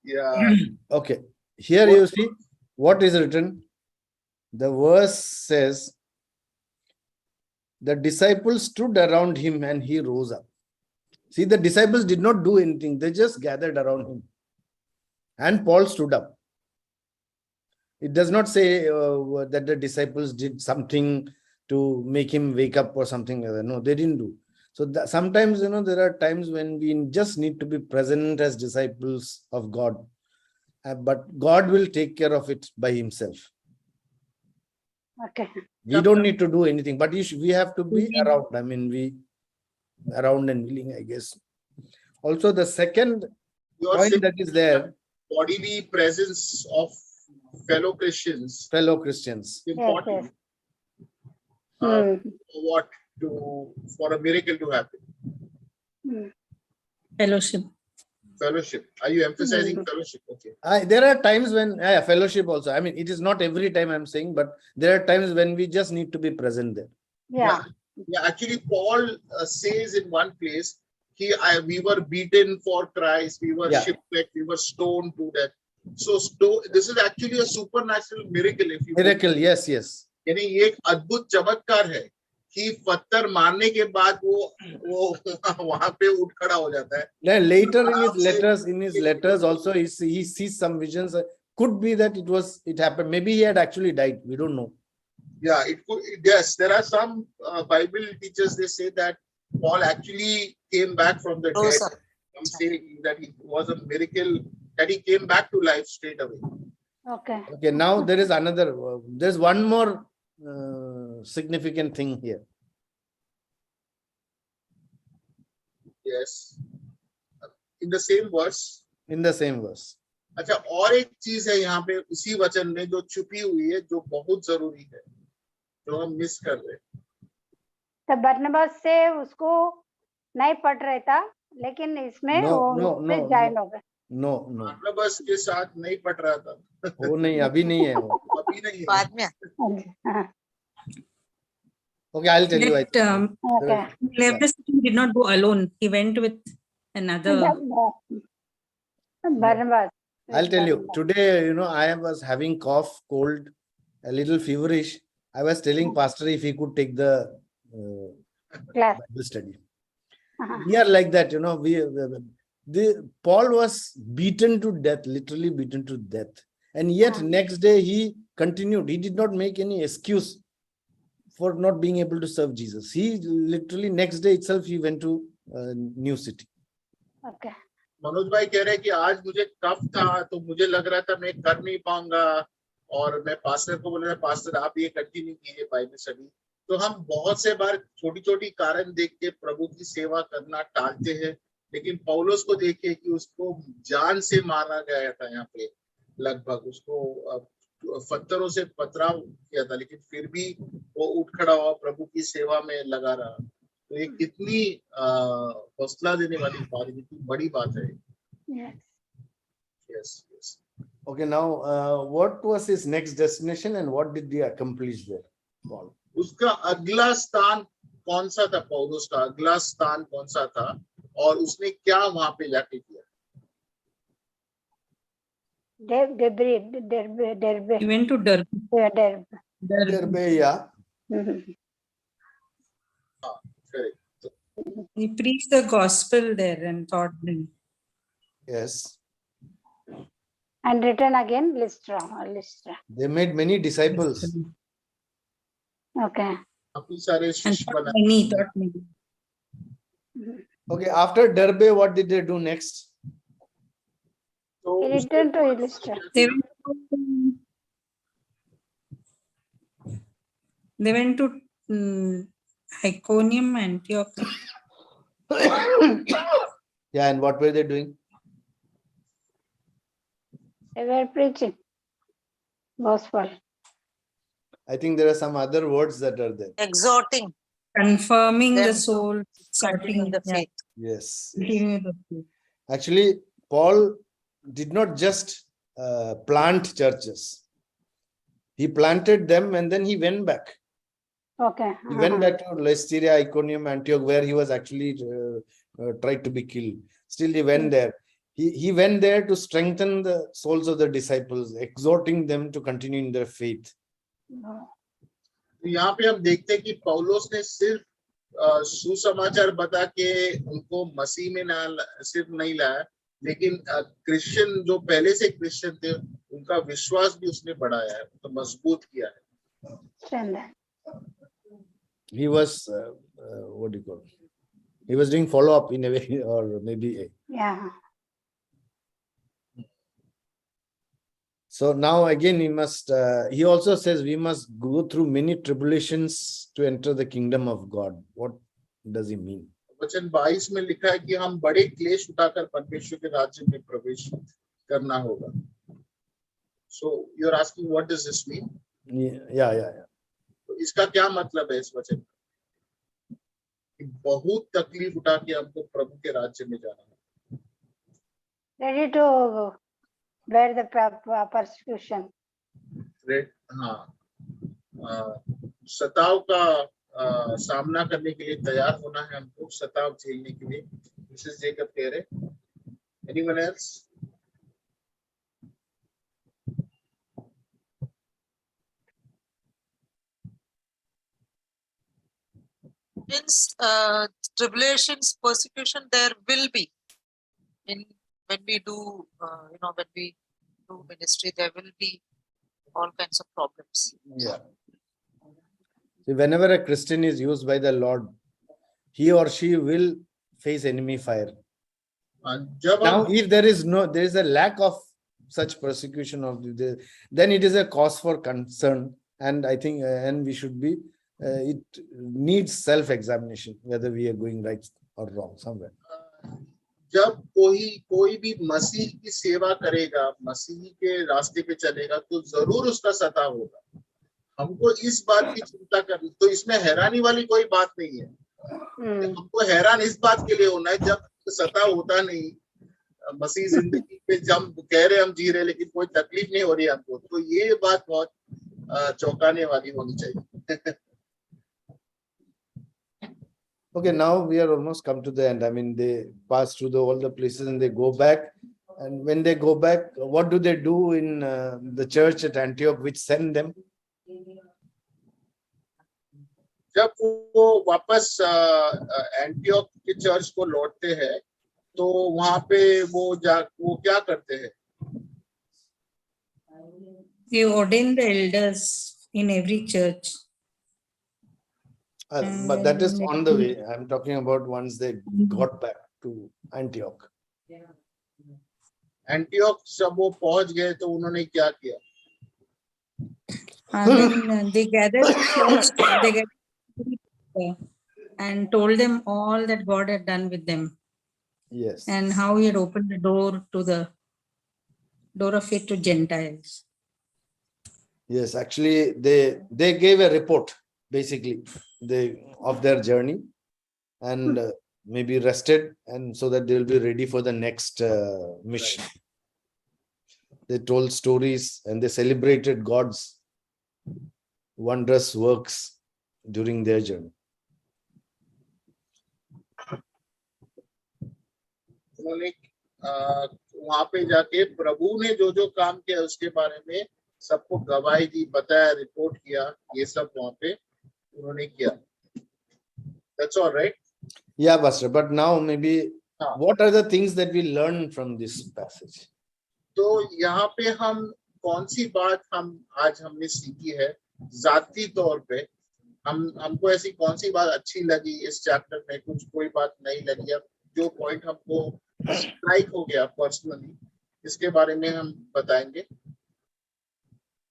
Yeah. Okay. Here you see what is written. The verse says, the disciples stood around him and he rose up. See, the disciples did not do anything. They just gathered around him. And Paul stood up. It does not say that the disciples did something to make him wake up or something like that. No, they didn't do. So sometimes, there are times when we just need to be present as disciples of God. But God will take care of it by himself. Okay. We don't need to do anything, but we have to be around. I mean, around and willing, I guess. Also, the second point that is there, bodily presence of fellow Christians. Fellow Christians. Important. Yes. What for a miracle to happen? Fellowship. Fellowship. Are you emphasizing fellowship? Okay. There are times when fellowship also. I mean, it is not every time I'm saying, but there are times when we just need to be present there. Yeah. Yeah. Actually, Paul says in one place, we were beaten for Christ, we were Yeah. shipwrecked, we were stoned to death. So this is actually a supernatural miracle. If you Miracle, yes, yes. यानी ये एक अद्भुत चमत्कार है कि पत्थर मारने के बाद वो वहां पे उठ खड़ा हो जाता है. Then later in his letters also he sees some visions. Could be that it happened. Maybe he had actually died. We don't know. Yeah, it could. Yes, there are some Bible teachers, they say that Paul actually came back from the dead. Some say that it was a miracle that he came back to life straight away. Okay. Okay, now there is there's one more significant thing here. Yes, in the same verse. In the same verse. अच्छा, और एक चीज है यहाँ पे इसी वचन में जो छुपी हुई है, जो बहुत जरूरी है, जो हम मिस कर रहे हैं. तो बरनबास से उसको नहीं पढ़ रहा था, लेकिन इसमें वो ज्वाइन हो गए. No. बरनबास के साथ नहीं पढ़ रहा था. वो नहीं, अभी नहीं है वो. अभी नहीं है. बाद में. Okay, I'll tell you. Okay. Leprosy did not go alone. He went with another. Barnabas. I'll tell you. Today, I was having cough, cold, a little feverish. I was telling Pastor if he could take the Class. Bible study. We are like that, Paul was beaten to death, literally beaten to death. And yet next day he continued. He did not make any excuse for not being able to serve Jesus. He literally next day itself, he went to a new city. Okay. Manoj भाई कह रहे हैं कि आज मुझे कफ था, तो मुझे लग रहा था मैं कर नहीं पाऊंगा, और मैं पास्टर को बोल रहा था, पास्टर आप ये कंटिन्यू कीजिए बाइबल स्टडी. तो हम बहुत से बार छोटी छोटी कारण देख के प्रभु की सेवा करना टालते हैं. लेकिन पौलुस को देखिए कि उसको जान से मारा गया था, यहाँ पे लगभग उसको पत्थरों से पथराव किया था, लेकिन फिर भी वो उठ खड़ा हुआ, प्रभु की सेवा में लगा रहा. तो ये कितनी हौसला देने वाली बात है, कितनी बड़ी बात है. Yes. Okay, now what was his next destination and what did he accomplish there, Paul? उसका अगला स्थान कौन सा था? पौलुस का अगला स्थान कौन सा था और उसने क्या वहां पे जाके किया? Derbe. He went to Derbe. Derbe. Yeah. Correct. He preached the gospel there and taught them. Yes. And written again, Lystra. They made many disciples. Okay. काफी सारे शिष्य बना. Taught many. Okay, after Derbe, what did they do next? तो He returned to Lystra. They went to Iconium, Antioch. Yeah, and what were they doing? They were preaching gospel. I think there are some other words that are there. Exhorting Confirming them the to soul. continue the faith. Yes. Continue the faith. Actually, Paul did not just plant churches. He planted them and then he went back. Okay. He went back to Lystra, Iconium, Antioch, where he was actually tried to be killed. Still, he went there. He went there to strengthen the souls of the disciples, exhorting them to continue in their faith. यहाँ पे हम देखते हैं कि पौलुस ने सिर्फ सुसमाचार बता के उनको मसीह में सिर्फ नहीं लाया, लेकिन क्रिश्चियन जो पहले से क्रिश्चियन थे उनका विश्वास भी उसने बढ़ाया है, तो मजबूत किया है. He was what do you call? He was doing follow up in a way, or maybe. Yeah. So now again he also says we must go through many tribulations to enter the kingdom of God. What does he mean? वचन 22 में लिखा है कि हम बड़े क्लेश उठाकर परमेश्वर के राज्य में प्रवेश करना होगा. So you're asking what does this mean? Yeah. तो इसका क्या मतलब है इस वचन का? बहुत तकलीफ उठा के हमको प्रभु के राज्य में जाना है. Ready to bear the persecution. हाँ, सताव का सामना करने के लिए तैयार होना है हमको, सताव झेलने के लिए. Mrs. Jacob कह रहे. Anyone else? Means tribulations, persecution, there will be. In when we do, when we do ministry, there will be all kinds of problems. Yeah. See, whenever a Christian is used by the Lord, he or she will face enemy fire. जब Now, हम if there is a lack of such persecution then it is a cause for concern, and I think and we should be it needs self-examination whether we are going right or wrong somewhere. जब कोई भी मसीह की सेवा करेगा, मसीह के रास्ते पे चलेगा, तो जरूर उसका सताव होगा. हमको इस बात की चिंता करनी, तो इसमें हैरानी वाली कोई बात नहीं है. हमको हैरान इस बात के लिए होना है जब सताव होता नहीं, मसीह जिंदगी पे जब कह रहे हम जी रहे लेकिन कोई तकलीफ नहीं हो रही हमको, तो ये बात बहुत चौंकाने वाली होनी चाहिए. Okay, now we are almost come to the end. I mean, they pass through all the places and they go back. And when they go back, what do they do in the church at Antioch, which send them? जब वो वापस Antioch के church को लौटते हैं, तो वहां पे वो क्या करते हैं? They ordain the elders in every church. But that is on the way. I'm talking about once they got back to Antioch. Antioch जब वो पहुंच गए तो उन्होंने क्या किया? Then they gathered and told them all that God had done with them. Yes. And how he had opened the door of faith to Gentiles. Yes, actually, they gave a report, basically, of their journey, and maybe rested, and so that they will be ready for the next mission. They told stories and they celebrated God's wondrous works during their journey. उन्होंने वहां पे जाके प्रभु ने जो जो काम किया उसके बारे में सबको गवाही दी, बताया, रिपोर्ट किया, ये सब वहां पे उन्होंने किया. That's all right. Yeah, Pastor. But now maybe what are the things that we learn from this passage? तो यहाँ पे हम कौन सी बात आज हमने सीखी है जाती तौर पे? हमको ऐसी कौन सी बात अच्छी लगी इस चैप्टर में, कोई बात नहीं लगी, अब जो पॉइंट हमको स्ट्राइक हो गया पर्सनली, इसके बारे में हम बताएंगे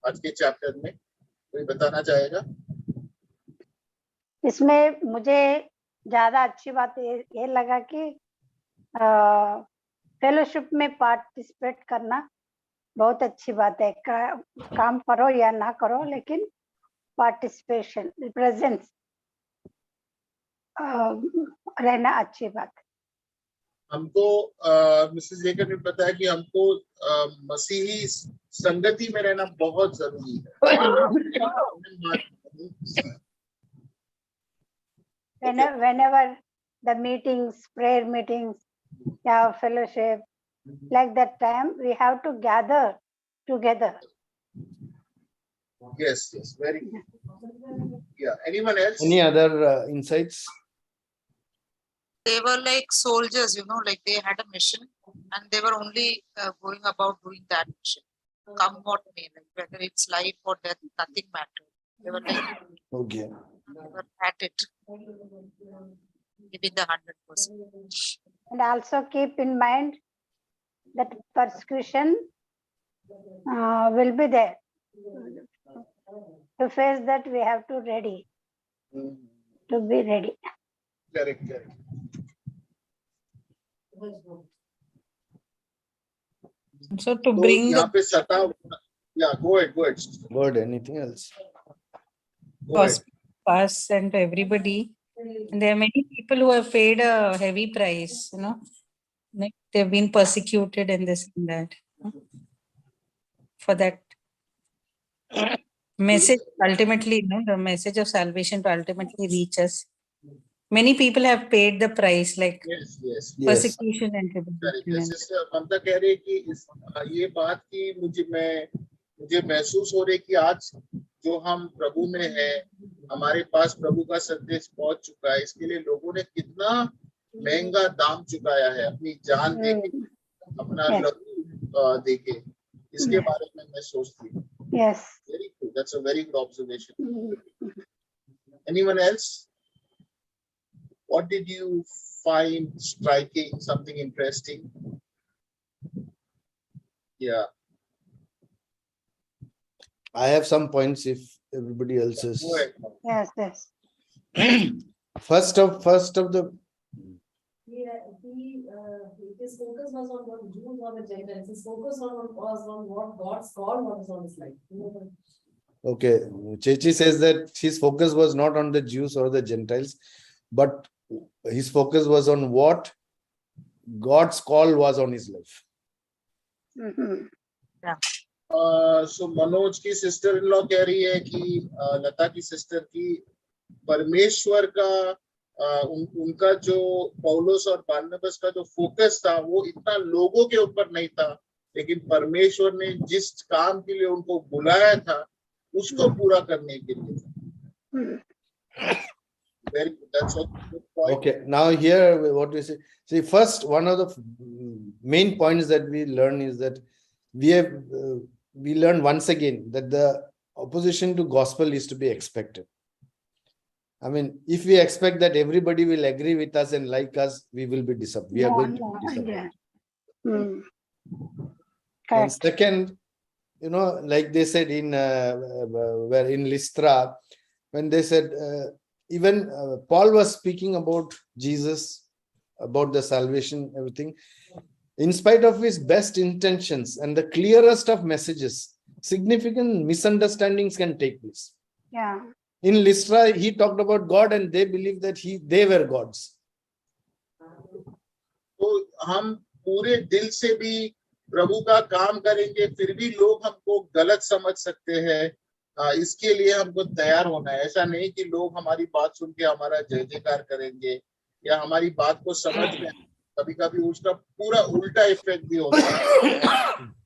आज के चैप्टर में. कोई बताना चाहेगा? इसमें मुझे ज्यादा अच्छी बात ये लगा कि फेलोशिप में पार्टिसिपेट करना बहुत अच्छी बात है. काम करो या ना करो, लेकिन पार्टिसिपेशन, प्रेजेंस रहना अच्छी बात है. हमको मिसेस जेकर ने बताया कि हमको मसीही संगति में रहना बहुत जरूरी है. Whenever the meetings, prayer meetings, fellowship, like that time, we have to gather together. Yes, very good. Yeah, anyone else? Any other insights? They were like soldiers, like they had a mission and they were only going about doing that mission. Come what may, like whether it's life or death, nothing mattered. They were like, okay. They were at it, giving the 100%. And also keep in mind that persecution will be there. To face that, we have to ready. To be ready. Correct. So to bring यहाँ पे सताव, go ahead. Anything else? gospel to us and to everybody. And there are many people who have paid a heavy price, like they've been persecuted and this and that. For that message, ultimately, the message of salvation to ultimately reach us. Many people have paid the price, like yes, yes. Yes. persecution and Correct. tribulation. जैसे ममता कह रही है कि ये बात की मुझे महसूस हो रही है कि आज जो हम प्रभु में है, हमारे पास प्रभु का संदेश पहुंच चुका है, इसके लिए लोगों ने कितना महंगा दाम चुकाया है, अपनी जान देके, अपना लहू देके, इसके बारे में मैं सोचती हूँ. Yes. Very good. That's a very good observation. Anyone else? What did you find striking? Something interesting? Yeah. I have some points if everybody else is. Go ahead. Yes, yes. First of the his focus was on what Jews or the Gentiles. His focus was on what God's call was on his life. okay, Chechi says that his focus was not on the Jews or the Gentiles, but his focus was on what God's call was on his life. So Manoj की sister in law कह रही है कि लता की sister की परमेश्वर का उनका जो पौलुस और बारनबास का जो फोकस था वो इतना लोगों के ऊपर नहीं था, लेकिन परमेश्वर ने जिस काम के लिए उनको बुलाया था उसको पूरा करने के लिए था. Very good. That's a good point. Okay, now here what we say. See, first one of the main points that we learn is that we learn once again that the opposition to gospel is to be expected. I mean, if we expect that everybody will agree with us and like us, we will be disappointed. We are going to be disappointed. And Correct. second, you know, like they said in where in Lystra, when they said even Paul was speaking about Jesus, about the salvation, everything. In spite of his best intentions and the clearest of messages, significant misunderstandings can take place. Yeah. In Lystra, he talked about God and they believed that they were gods. तो हम पूरे दिल से भी प्रभु का काम करेंगे, फिर भी लोग हमको गलत समझ सकते हैं. इसके लिए हमको तैयार होना है. ऐसा नहीं कि लोग हमारी बात सुन के हमारा जय जयकार करेंगे या हमारी बात को समझ में, कभी-कभी उसका पूरा उल्टा इफेक्ट भी होता है.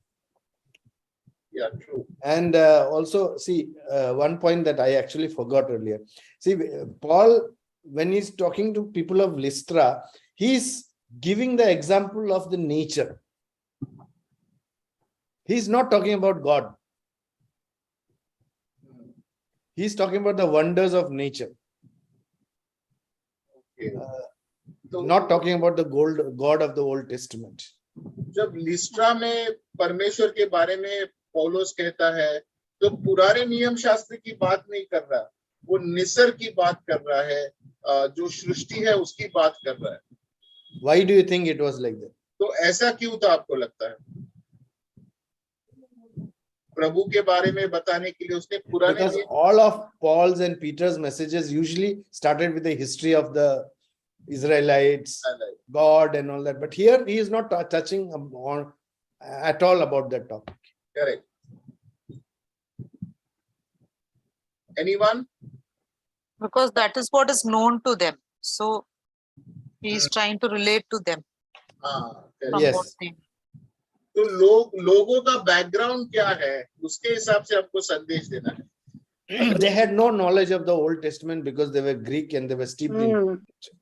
Yeah, true. And also, see, one point that I actually forgot earlier. See, Paul, when he's talking to people of Lystra, he's giving the example of the nature. He's not talking about God. He's talking about the wonders of nature. Okay. Not talking about the God of the Old Testament. जब लिस्ट्रा में परमेश्वर के बारे में पौलुस कहता है तो पुराने नियम शास्त्र की बात नहीं कर रहा, वो निसर्ग की बात कर रहा है, जो सृष्टि है उसकी बात कर रहा है. Why do you think it was like that? तो ऐसा क्यों था आपको लगता है? प्रभु के बारे में बताने के लिए उसने पुराने Because all of Paul's and Peter's messages usually started with the history of the Israelites, God and all that. But here he is not touching on at all about that topic. Correct. Anyone? Because that is what is known to them. So he is trying to relate to them. From Yes. what they तो लोगों का background क्या है, उसके हिसाब से आपको संदेश देना है. They had no knowledge of the Old Testament because they were Greek and they were steeped in.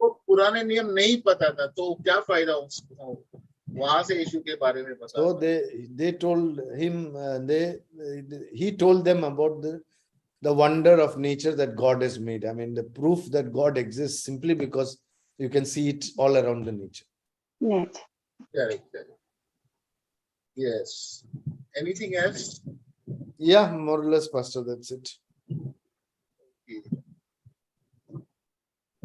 तो पुराने नियम नहीं पता था, तो क्या फायदा उसको वहां से यीशु के बारे में पता. So they told him, he told them about the wonder of nature that God has made. I mean, the proof that God exists simply because you can see it all around the nature. Net. Correct. Yes. Anything else? Yeah, more or less, Pastor, that's it. Okay.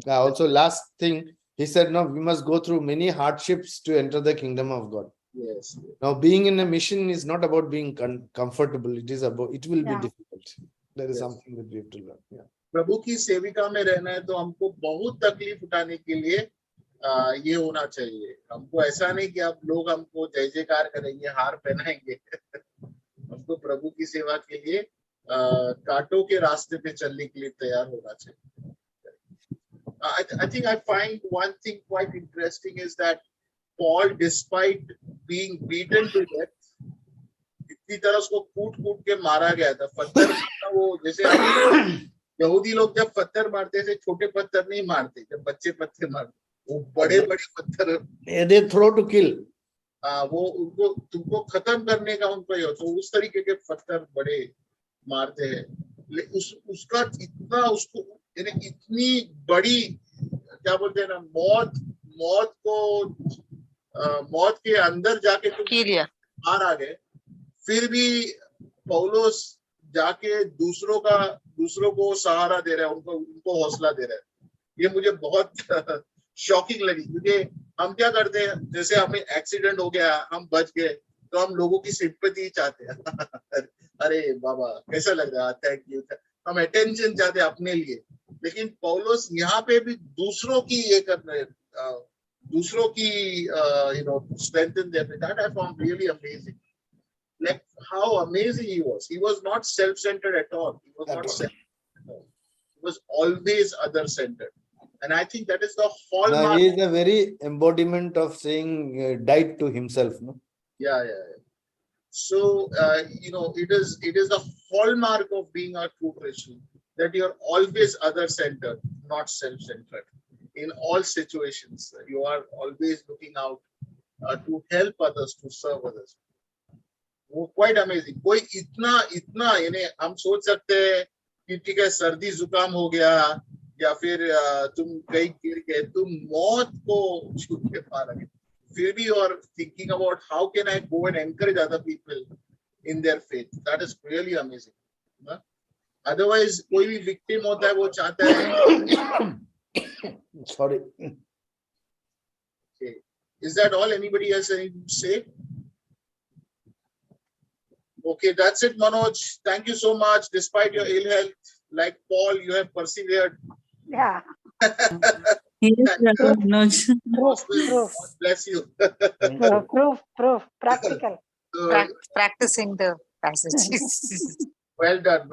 Also, last thing, he said, no, we must go through many hardships to enter the kingdom of God. Yes. Now, being in a mission is not about being comfortable. It will be Yeah. difficult. There is Yes. something that we have to learn. Yeah. प्रभु की सेविका में रहना है तो हमको बहुत तकलीफ उठाने के लिए ये होना चाहिए. हमको ऐसा नहीं कि आप लोग हमको जय जयकार करेंगे, हार पहनाएंगे. हमको प्रभु की सेवा के लिए कांटों के रास्ते पे चलने के लिए तैयार होना चाहिए. I think I find one thing quite interesting is that Paul, despite being beaten to death, इतनी तरह उसको कूट के मारा गया था, पत्थर वो जैसे यहूदी लोग जब पत्थर मारते थे, छोटे पत्थर नहीं मारते, जब बच्चे पत्थर मारते, वो बड़े पत्थर, they throw to kill. वो उनको तुमको खत्म करने का उनको ये, तो उस तरीके के पत्थर बड़े मारते हैं. उसका इतना उसको इतनी बड़ी क्या बोलते हैं ना, मौत के अंदर जाके तुम मार आ गए, फिर भी पौलुस जाके दूसरों को सहारा दे रहा है, उनको हौसला दे रहा है. ये मुझे बहुत शॉकिंग लगी, क्योंकि हम क्या करते हैं, जैसे हमें एक्सीडेंट हो गया, हम बच गए, तो हम लोगों की सिंपैथी चाहते हैं. अरे बाबा कैसा लग रहा है, थैंक यू, हम अटेंशन चाहते हैं अपने लिए. लेकिन पौलुस यहाँ पे भी दूसरों की ये कर रहे, दूसरों की strengthen them. That I found really amazing. Like how amazing he was. He was not self-centered at all. He was not self-centered at all. He was always other-centered. And I think that is the hallmark. He is the very embodiment of saying died to himself. No? Yeah. So, it is the hallmark of being a true Christian, that you're always other-centered, not self-centered. In all situations, you are always looking out to help others, to serve others. Quite amazing. कोई इतना यानी हम सोच सकते हैं कि ठीक है, सर्दी जुकाम हो गया, या फिर तुम कहीं गिर गए, तुम मौत को छू के मार गए, फिर भी you are thinking about how can I go and encourage other people in their faith. That is really amazing. Otherwise, कोई भी victim होता है, वो चाहता है. Sorry. Okay. Is that all? Anybody else anything to say? Okay, that's it, Manoj. Thank you so much. Despite your ill health, like Paul, you have persevered. Yeah. Manoj. Proof. God bless you. Proof. Practical. Practicing the passages. Well done.